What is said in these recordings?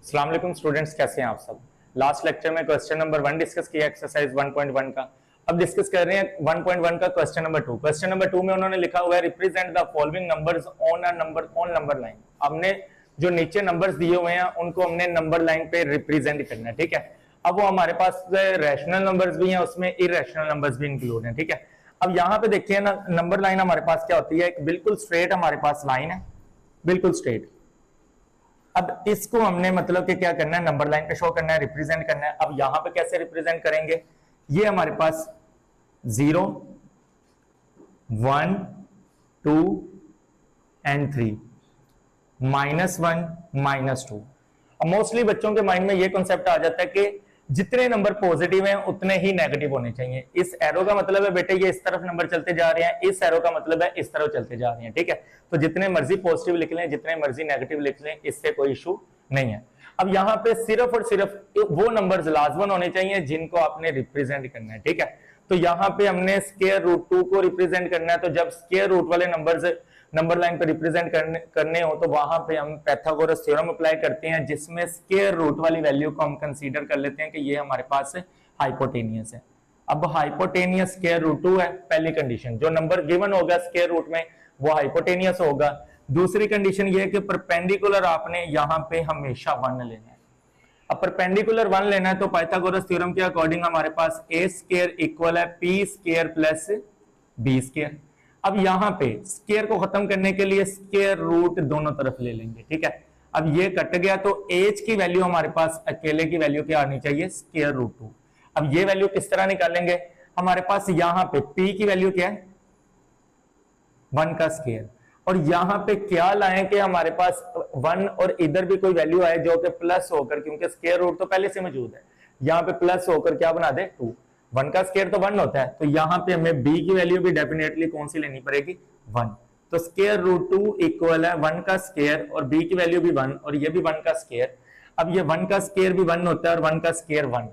अस्सलाम वालेकुम स्टूडेंट्स, कैसे हैं आप सब। लास्ट लेक्चर में क्वेश्चन नंबर 1 डिस्कस किया एक्सरसाइज 1.1 का। अब डिस्कस कर रहे हैं 1.1 का क्वेश्चन नंबर 2। क्वेश्चन नंबर 2 में उन्होंने लिखा हुआ है represent the following numbers on a number line. हमने जो नीचे नंबर्स दिए हुए हैं उनको हमने नंबर लाइन पे रिप्रेजेंट करना है, ठीक है। अब वो हमारे पास रैशनल नंबर्स भी हैं, उसमें इरेशनल नंबर्स भी इंक्लूड हैं, ठीक है। अब यहाँ पे देखिए ना, नंबर लाइन हमारे पास क्या होती है, एक बिल्कुल स्ट्रेट हमारे पास लाइन है, बिल्कुल स्ट्रेट। अब इसको हमने मतलब कि क्या करना है, नंबर लाइन पे शो करना है, रिप्रेजेंट करना है। अब यहां पे कैसे रिप्रेजेंट करेंगे, ये हमारे पास 0 1 2 एंड 3 -1 -2। अब मोस्टली बच्चों के माइंड में ये कॉन्सेप्ट आ जाता है कि जितने नंबर पॉजिटिव हैं उतने ही नेगेटिव होने चाहिए। इस एरो का मतलब है बेटे ये इस तरफ नंबर चलते जा रहे हैं, इस एरो का मतलब है इस तरफ चलते जा रहे हैं, ठीक है। तो जितने मर्जी पॉजिटिव लिख लें, जितने मर्जी नेगेटिव लिख लें, इससे कोई इशू नहीं है। अब यहां पे सिर्फ और सिर्फ वो नंबर्स लाजमन होने चाहिए जिनको आपने रिप्रेजेंट करना है, ठीक है। तो यहां पे हमने स्क्वायर रूट 2 को रिप्रेजेंट करना है, तो जब स्क्वायर रूट वाले नंबर्स नंबर लाइन पे रिप्रेजेंट करने हो तो वहां पे हम पाइथागोरस थ्योरम अप्लाई करते हैं, जिसमें स्क्वायर रूट वाली वैल्यू को हम कंसीडर कर लेते हैं कि ये हमारे पास हाइपोटेनियस है। अब हाइपोटेनियस स्क्वायर रूट 2 है, पहली कंडीशन। जो नंबर गिवन होगा स्क्वायर रूट में वो हाइपोटेनियस होगा। दूसरी कंडीशन ये है कि परपेंडिकुलर आपने यहां पे हमेशा 1 लेना है। अब परपेंडिकुलर 1 लेना है तो पाइथागोरस थ्योरम के अकॉर्डिंग हमारे पास a स्क्वायर इक्वल है p square plus b square. अब यहां पे स्क्वायर को खत्म करने के लिए स्क्वायर रूट दोनों तरफ ले लेंगे, ठीक है। अब ये कट गया तो एज की वैल्यू हमारे पास अकेले की वैल्यू क्या आनी चाहिए, स्क्वायर रूट 2। अब ये वैल्यू किस तरह निकालेंगे, हमारे पास यहां पे p की वैल्यू क्या है, 1 का स्क्वायर, और यहां पे क्या लाएं कि हमारे पास 1 और इधर भी कोई वैल्यू आए जो कि प्लस होकर, क्योंकि स्क्वायर रूट तो पहले से मौजूद है, यहां पे प्लस होकर क्या बना दे 2। 1 का स्क्वायर तो 1 होता है, तो यहां पे हमें b की वैल्यू भी डेफिनेटली कौन सी लेनी पड़ेगी, 1। तो स्क्वायर रूट 2 इक्वल है 1 का स्क्वायर और b की वैल्यू भी 1 और ये भी 1 का स्क्वायर। अब ये 1 का स्क्वायर भी 1 होता है और 1 का स्क्वायर 1।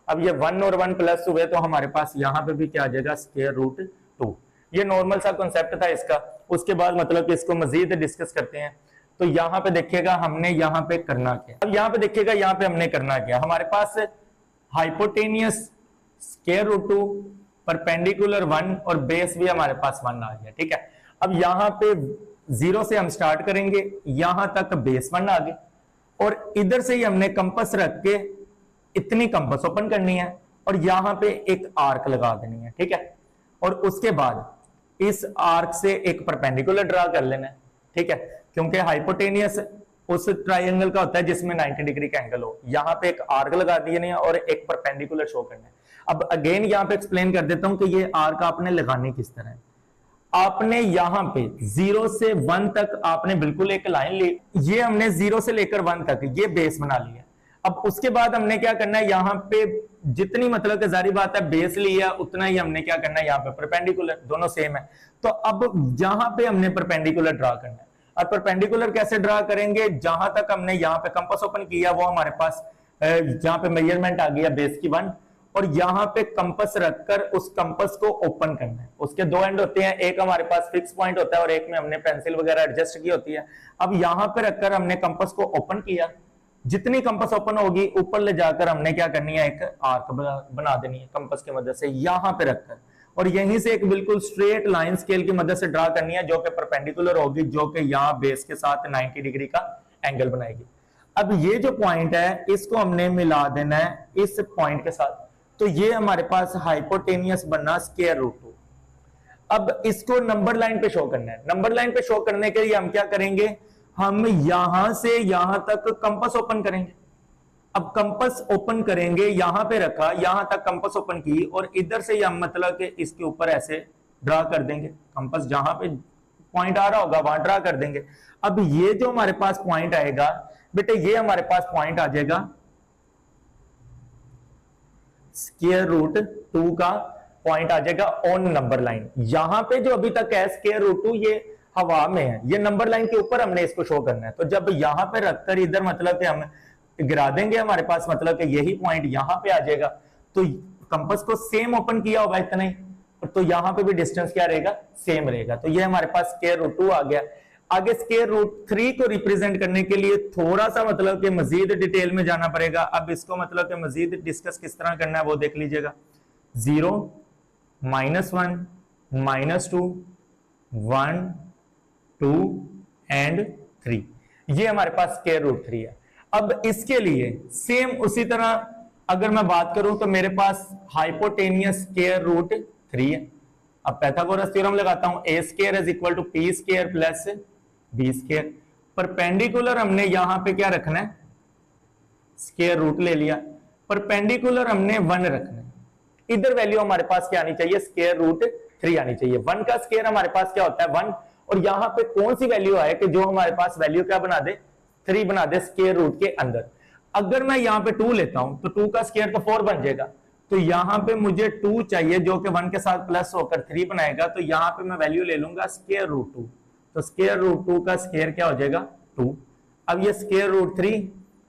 अब ये 1 और 1 प्लस हुए तो हमारे पास यहां पे भी क्या आ जाएगा, स्क्वायर रूट 2। ये नॉर्मल सा कॉन्सेप्ट था इसका। उसके बाद मतलब कि इसको मजीद डिस्कस करते हैं। तो यहां पे देखिएगा हमने यहां पे करना क्या, अब यहां पे देखिएगा यहां पे हमने करना क्या, हमारे पास हाइपोटेनियस स्क्वायर रूट 2, परपेंडिकुलर 1 और बेस भी हमारे पास 1 आ गया, ठीक है। अब यहां पे 0 से हम स्टार्ट करेंगे, यहां तक बेस 1 आ गए और इधर से ही हमने कंपास रख के इतनी कंपास ओपन करनी है और यहां पे एक आर्क लगा देनी है, ठीक है। और उसके बाद इस आर्क से एक परपेंडिकुलर ड्रा कर लेना है, ठीक है, क्योंकि हाइपोटेनियस उस ट्राइंगल का होता है जिसमें 90 डिग्री का एंगल हो। यहां पे एक आर्क लगा दिया है और एक परपेंडिकुलर शो करना है। अब अगेन यहां पे एक्सप्लेन कर देता हूं कि ये आर्क आपने लगाने किस तरह है। आपने यहां पे 0 से 1 तक आपने बिल्कुल एक लाइन ली, ये हमने 0 से लेकर 1 तक ये बेस बना लिया। अब उसके बाद हमने क्या करना है, यहां पे जितनी मतलब कि जारी बात है बेस लिया उतना ही हमने क्या करना है, यहां पे परपेंडिकुलर, दोनों सेम है। तो अब यहां पे हमने परपेंडिकुलर ड्रा करना है। और परपेंडिकुलर कैसे ड्रा करेंगे, जहां तक हमने यहां पे कंपास ओपन किया वो हमारे पास जहां पे मेजरमेंट आ गया बेस की 1, और यहां पे कंपास रखकर उस कंपास को ओपन करना है। उसके 2 एंड होते हैं, एक हमारे पास फिक्स पॉइंट होता है और एक में हमने पेंसिल वगैरह एडजस्ट की होती है। अब यहां पे रखकर हमने कंपास को ओपन किया, जितनी कंपास ओपन होगी ऊपर ले जाकर हमने क्या करनी है, एक आर्क बना देनी है कंपास की मदद से यहां पे रखकर, और यहीं से एक बिल्कुल स्ट्रेट लाइन स्केल की मदद से ड्रा करनी है जो कि परपेंडिकुलर होगी, जो कि यहां बेस के साथ 90 डिग्री का एंगल बनाएगी। अब ये जो पॉइंट है इसको हमने मिला देना है इस पॉइंट के साथ, तो ये हमारे पास हाइपोटेनियस बनना स्क्वायर रूट 2। अब इसको नंबर लाइन पे शो करना है। नंबर लाइन पे शो करने के लिए हम क्या करेंगे, हम यहां से यहां तक कंपास ओपन करेंगे। अब कंपास ओपन करेंगे, यहां पे रखा, यहां तक कंपास ओपन की और इधर से हम मतलब कि इसके ऊपर ऐसे ड्रा कर देंगे कंपास, जहां पे पॉइंट आ रहा होगा वहां ड्रा कर देंगे। अब ये जो हमारे पास पॉइंट आएगा बेटे, ये हमारे पास पॉइंट आ जाएगा स्क्वायर रूट 2 का पॉइंट आ जाएगा ऑन नंबर लाइन। यहां पे जो अभी तक है स्क्वायर रूट 2 ये हवा में है, ये नंबर लाइन के ऊपर हमने इसको शो करना है। तो जब यहां पे रखकर इधर मतलब कि हम गिरा देंगे, हमारे पास मतलब कि यही पॉइंट यहां पे आ जाएगा। तो कंपास को सेम ओपन किया होगा इतना ही, तो यहां पे भी डिस्टेंस क्या रहेगा, सेम रहेगा। तो ये हमारे पास स्क्वायर रूट 2 आ गया। आगे स्क्वायर रूट 3 को रिप्रेजेंट करने के लिए थोड़ा सा मतलब कि मजीद डिटेल में जाना पड़ेगा। अब इसको मतलब कि मजीद डिस्कस किस तरह करना है वो देख लीजिएगा। 0 -1 -2 1 2 एंड 3, ये हमारे पास स्क्वायर रूट 3 है। अब इसके लिए सेम उसी तरह अगर मैं बात करूं तो मेरे पास हाइपोटेनियस स्क्वायर रूट 3 है। अब पाइथागोरस थ्योरम लगाता हूं, a square is equal to p square plus b square. Perpendicular हमने यहां पे क्या रखना है, स्क्वायर रूट ले लिया, परपेंडिकुलर हमने 1 रखना है। इधर वैल्यू हमारे पास क्या आनी चाहिए, स्क्वायर रूट 3 आनी चाहिए। 1 का स्क्वायर हमारे पास क्या होता है 1, और यहां पे कौन सी वैल्यू आए कि जो हमारे पास वैल्यू क्या बना दे, 3 बना दे स्क्वायर रूट के अंदर। अगर मैं यहां पे 2 लेता हूं तो 2 का स्क्वायर तो 4 बन जाएगा, तो यहां पे मुझे 2 चाहिए जो कि 1 के साथ प्लस होकर 3 बनाएगा, तो यहां पे मैं वैल्यू ले लूंगा स्क्वायर रूट 2, तो स्क्वायर रूट 2 का स्क्वायर क्या हो जाएगा 2। अब ये स्क्वायर रूट 3,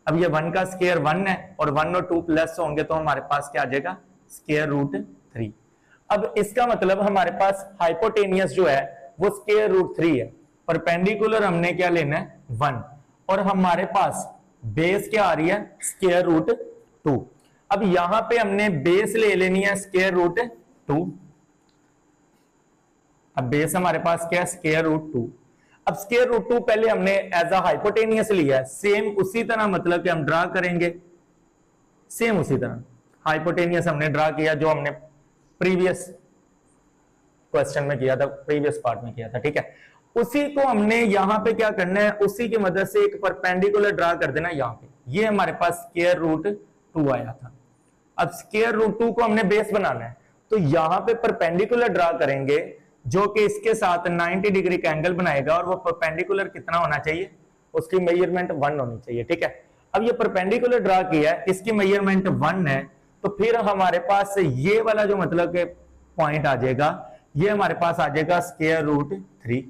अब ये 1 का स्क्वायर 1 है और 1 और 2 प्लस होंगे तो हमारे पास क्या आ जाएगा स्क्वायर रूट 3। अब इसका मतलब हमारे पास हाइपोटेनियस जो है वो स्क्वायर रूट 3 है, परपेंडिकुलर हमने क्या लेना है 1, और हमारे पास बेस क्या आ रही है स्क्वायर रूट 2। अब यहां पे हमने बेस ले लेनी है स्क्वायर रूट 2। अब बेस हमारे पास क्या है स्क्वायर रूट 2। अब स्क्वायर रूट 2 पहले हमने एज अ हाइपोटेनियस लिया है, सेम उसी तरह मतलब कि हम ड्रा करेंगे, सेम उसी तरह हाइपोटेनियस हमने ड्रा किया जो हमने प्रीवियस क्वेश्चन में किया था, प्रीवियस पार्ट में किया था, ठीक है। उसी को हमने यहां पे क्या करना है, उसी की मदद से एक परपेंडिकुलर ड्रा कर देना यहां पे। ये हमारे पास स्क्वायर रूट 2 आया था। अब स्क्वायर रूट 2 को हमने बेस बनाना है, तो यहां पे परपेंडिकुलर ड्रा करेंगे जो कि इसके साथ 90 डिग्री का एंगल बनाएगा, और वो परपेंडिकुलर कितना होना चाहिए, उसकी मेजरमेंट 1 होनी चाहिए, ठीक है। अब ये परपेंडिकुलर ड्रा किया है, इसकी मेजरमेंट 1 है, तो फिर हमारे पास ये वाला जो मतलब के पॉइंट आ जाएगा, ये हमारे पास आ जाएगा स्क्वायर रूट 3।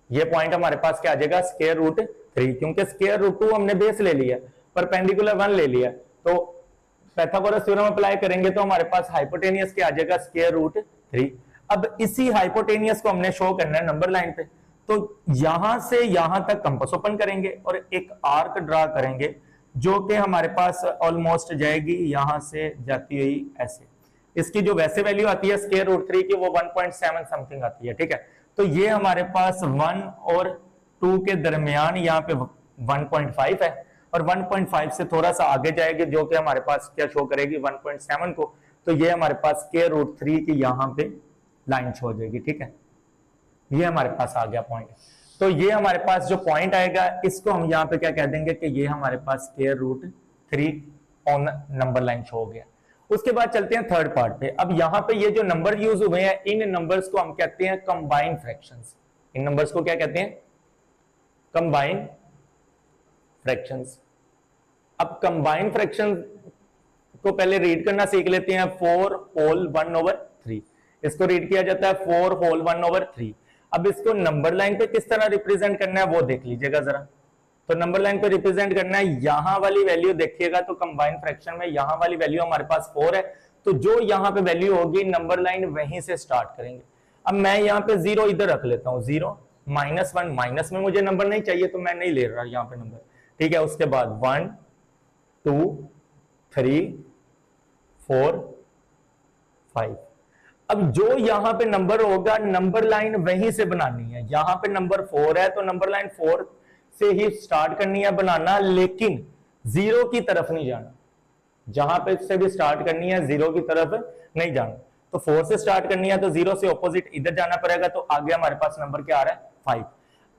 ये पॉइंट हमारे पास क्या आ जाएगा स्क्वायर रूट 3, क्योंकि स्क्वायर रूट 2 हमने बेस ले लिया, परपेंडिकुलर 1 ले लिया, तो पाइथागोरस थ्योरम अप्लाई करेंगे तो हमारे पास हाइपोटेनियस क्या आ जाएगा स्क्वायर रूट 3। अब इसी हाइपोटेनियस को हमने शो करना है नंबर लाइन पे, तो यहां से यहां तक कंपास ओपन करेंगे और एक आर्क ड्रा करेंगे जो कि हमारे पास ऑलमोस्ट जाएगी यहां से जाती हुई ऐसे। इसकी जो वैसे वैल्यू आती है स्क्वायर रूट 3 की वो 1.7 समथिंग आती है, ठीक है। तो ये हमारे पास 1 और 2 के दरमियान यहाँ पे 1.5 है, और 1.5 से थोड़ा सा आगे जाएगी जो कि हमारे पास क्या शो करेगी 1.7 को, तो ये हमारे पास स्क्वायर रूट 3 की यहाँ पे लाइन शो हो जाएगी, ठीक है। ये हमारे पास आ गया पॉइंट, तो ये हमारे पास जो पॉइंट आएगा इसको हम यहाँ पे क्या कह देंगे कि ये हमारे पास square root 3 on number line show हो गया। उसके बाद चलते हैं थर्ड पार्ट पे। अब यहां पे ये जो नंबर यूज हुए हैं इन नंबर्स को हम कहते हैं कंबाइंड फ्रैक्शंस। इन नंबर्स को क्या कहते हैं कंबाइंड फ्रैक्शंस। अब कंबाइंड फ्रैक्शन को पहले रीड करना सीख लेते हैं। 4 होल 1/3 इसको रीड किया जाता है 4 होल 1/3। अब इसको नंबर लाइन पे किस तरह रिप्रेजेंट करना है वो देख लीजिएगा जरा। तो नंबर लाइन पे रिप्रेजेंट करना है, यहां वाली वैल्यू देखिएगा तो कंबाइंड फ्रैक्शन में यहां वाली वैल्यू हमारे पास 4 है, तो जो यहां पे वैल्यू होगी नंबर लाइन वहीं से स्टार्ट करेंगे। अब मैं यहां पे 0 इधर रख लेता हूं, 0 -1 माइनस में मुझे नंबर नहीं चाहिए तो मैं नहीं ले रहा यहां पे नंबर, ठीक है। उसके बाद 1 2 3 4 5। अब जो यहां पे नंबर होगा नंबर लाइन वहीं से बनानी है। यहां पे नंबर 4 है तो नंबर लाइन 4 से ही स्टार्ट करनी है बनाना, लेकिन 0 की तरफ नहीं जाना। जहां पे से भी स्टार्ट करनी है 0 की तरफ नहीं जाना। तो 4 से स्टार्ट करनी है तो 0 से ऑपोजिट इधर जाना पड़ेगा, तो आगे हमारे पास नंबर क्या आ रहा है 5।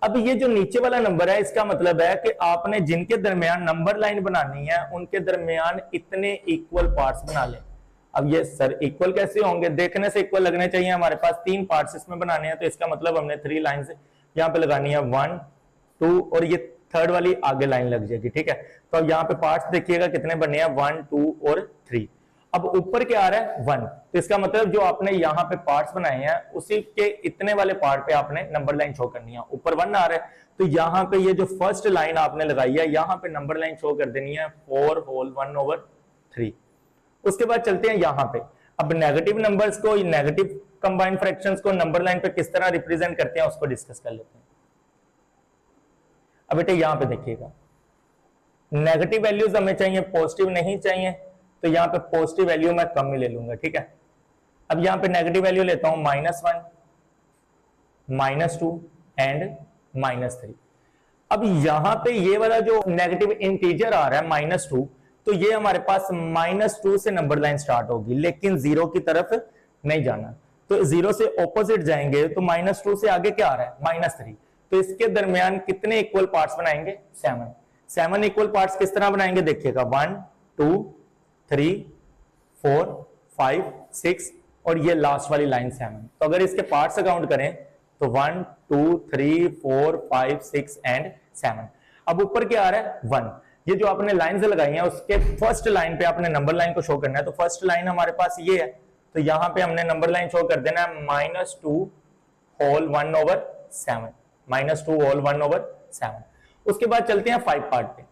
अब ये जो नीचे वाला नंबर है इसका मतलब है कि आपने जिनके दरमियान नंबर लाइन बनानी है उनके दरमियान इतने इक्वल पार्ट्स बना लें। अब ये सर इक्वल कैसे होंगे, देखने से इक्वल लगने चाहिए। हमारे पास 3 पार्ट्स इसमें बनाने हैं, तो इसका मतलब हमने 3 लाइंस यहाँ पे लगानी है 1 2 और ये थर्ड वाली आगे लाइन लग जाएगी, ठीक है। तो अब यहाँ पे पार्ट्स देखिएगा कितने बने हैं 1 2 और 3। अब ऊपर क्या आ रहा है 1, तो इसका मतलब जो आपने यहाँ पे पार्ट्स बनाए हैं उसी के इतने वाले पार्ट पे आपने नंबर लाइन शो करनी है। ऊपर 1 आ रहा है तो यहाँ पे ये जो फर्स्ट लाइन आपने लगाई है यहाँ पे नंबर लाइन शो कर देनी है 4 होल 1/3। उसके बाद चलते हैं यहाँ पे। अब नेगेटिव नंबर्स को, नेगेटिव कंबाइंड फ्रैक्शंस को नंबर लाइन पे किस तरह रिप्रेजेंट करते हैं उसको डिस्कस कर लेते हैं। अब बेटे यहां पे देखिएगा, नेगेटिव वैल्यूज हमें चाहिए, पॉजिटिव नहीं चाहिए, तो यहां पे पॉजिटिव वैल्यू मैं कम ही ले लूंगा, ठीक है। अब यहां पे नेगेटिव वैल्यू लेता हूं -1, -2 एंड -3। अब यहां पे ये वाला जो नेगेटिव इंटीजर आ रहा है -2, तो ये हमारे पास -2 से नंबर लाइन स्टार्ट होगी, लेकिन 0 की तरफ नहीं जाना, तो 0 से ऑपोजिट जाएंगे, तो -2 से आगे क्या आ रहा है -3, तो इसके दरमियान कितने इक्वल पार्ट्स बनाएंगे 7 इक्वल पार्ट्स किस तरह बनाएंगे देखिएगा, 1 2 3 4 5 6 और ये लास्ट वाली लाइन 7। तो अगर इसके पार्ट्स काउंट करें तो 1 2 3 4 5 6 एंड 7। अब ऊपर क्या आ रहा है 1, ये जो आपने लाइन से लगाई है उसके फर्स्ट लाइन पे आपने नंबर लाइन को शो करना है, तो फर्स्ट लाइन हमारे पास ये है, तो यहां पे हमने नंबर लाइन शो कर देना है -2 होल 1/7, -2 होल 1/7। उसके बाद चलते हैं 5 पार्ट पे।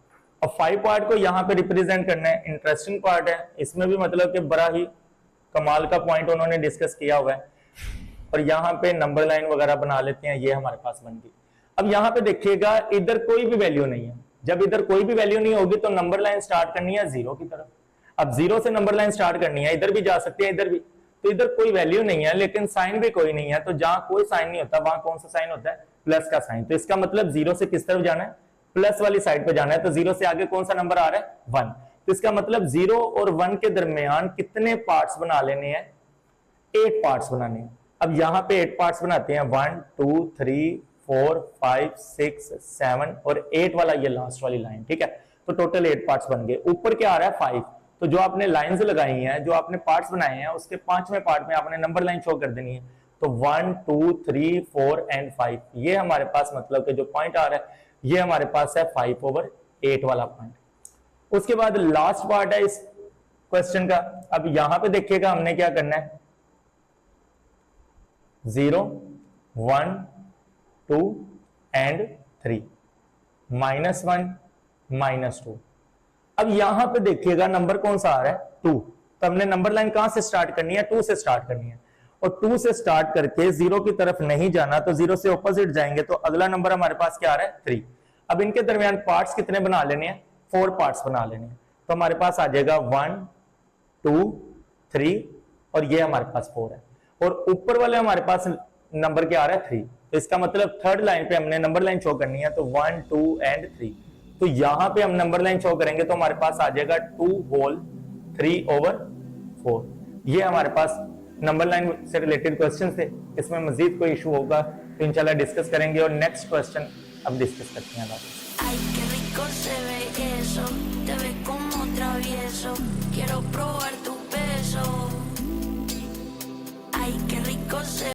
अब 5 पार्ट को यहां पे रिप्रेजेंट करना है, इंटरेस्टिंग पार्ट है, इसमें भी मतलब कि बड़ा ही कमाल का पॉइंट उन्होंने डिस्कस किया हुआ है, और यहां पे नंबर लाइन वगैरह बना लेते हैं, ये हमारे पास बन गई। अब यहां पे देखिएगा इधर कोई भी वैल्यू नहीं है, जब इधर कोई भी वैल्यू नहीं होगी तो नंबर लाइन स्टार्ट करनी है 0 की तरफ। अब 0 से नंबर लाइन स्टार्ट करनी है, इधर भी जा सकती है इधर भी, तो इधर कोई वैल्यू नहीं है लेकिन साइन भी कोई नहीं है, तो जहां कोई साइन नहीं होता वहां कौन सा साइन होता है, प्लस का साइन। तो इसका मतलब 0 से किस तरफ जाना है, प्लस वाली साइड पे जाना है, तो 0 से आगे कौन सा नंबर आ रहा है 1, तो इसका मतलब 0 और 1 के दरमियान कितने पार्ट्स बना लेने हैं, 8 पार्ट्स बनाने हैं। अब यहां पे 8 पार्ट्स बनाते हैं, 1 2 3 4 5 6 7 और 8 वाला ये लास्ट वाली लाइन, ठीक है। तो टोटल 8 पार्ट्स बन गए। ऊपर क्या आ रहा है 5, तो जो आपने लाइंस लगाई हैं, जो आपने पार्ट्स बनाए हैं, उसके 5वें पार्ट में आपने नंबर लाइन शो कर देनी है, तो 1 2 3 4 एंड 5, ये हमारे पास मतलब कि जो पॉइंट आ रहा है ये हमारे पास है 5/8 वाला पॉइंट। उसके बाद लास्ट पार्ट है इस क्वेश्चन का। अब यहां पे देखिएगा हमने क्या करना है, 0 1 2 एंड 3, -1 -2। अब यहां पे देखिएगा नंबर कौन सा आ रहा है 2, तो हमने नंबर लाइन कहां से स्टार्ट करनी है, 2 से स्टार्ट करनी है, और 2 से स्टार्ट करके 0 की तरफ नहीं जाना, तो 0 से ऑपोजिट जाएंगे, तो अगला नंबर हमारे पास क्या आ रहा है 3। अब इनके दरमियान पार्ट्स कितने बना लेने हैं, 4 पार्ट्स बना लेने हैं, तो हमारे पास आ जाएगा 1 2 3 और ये हमारे पास 4 है, और ऊपर वाले हमारे पास नंबर क्या आ रहा है 3, तो इसका मतलब थर्ड लाइन पे हमने नंबर लाइन शो करनी है, तो 1 2 एंड 3। तो यहां पे हम नंबर लाइन शो करेंगे तो हमारे पास आ जाएगा 2 होल 3/4। ये हमारे पास नंबर लाइन से रिलेटेड क्वेश्चन थे। इसमें मजीद कोई इशू होगा तो इंशाल्लाह डिस्कस करेंगे, और नेक्स्ट क्वेश्चन अब डिस्कस करते हैं। Ay, qué rico se ve eso, te ves como travieso, quiero probar tu beso. Ay, qué rico se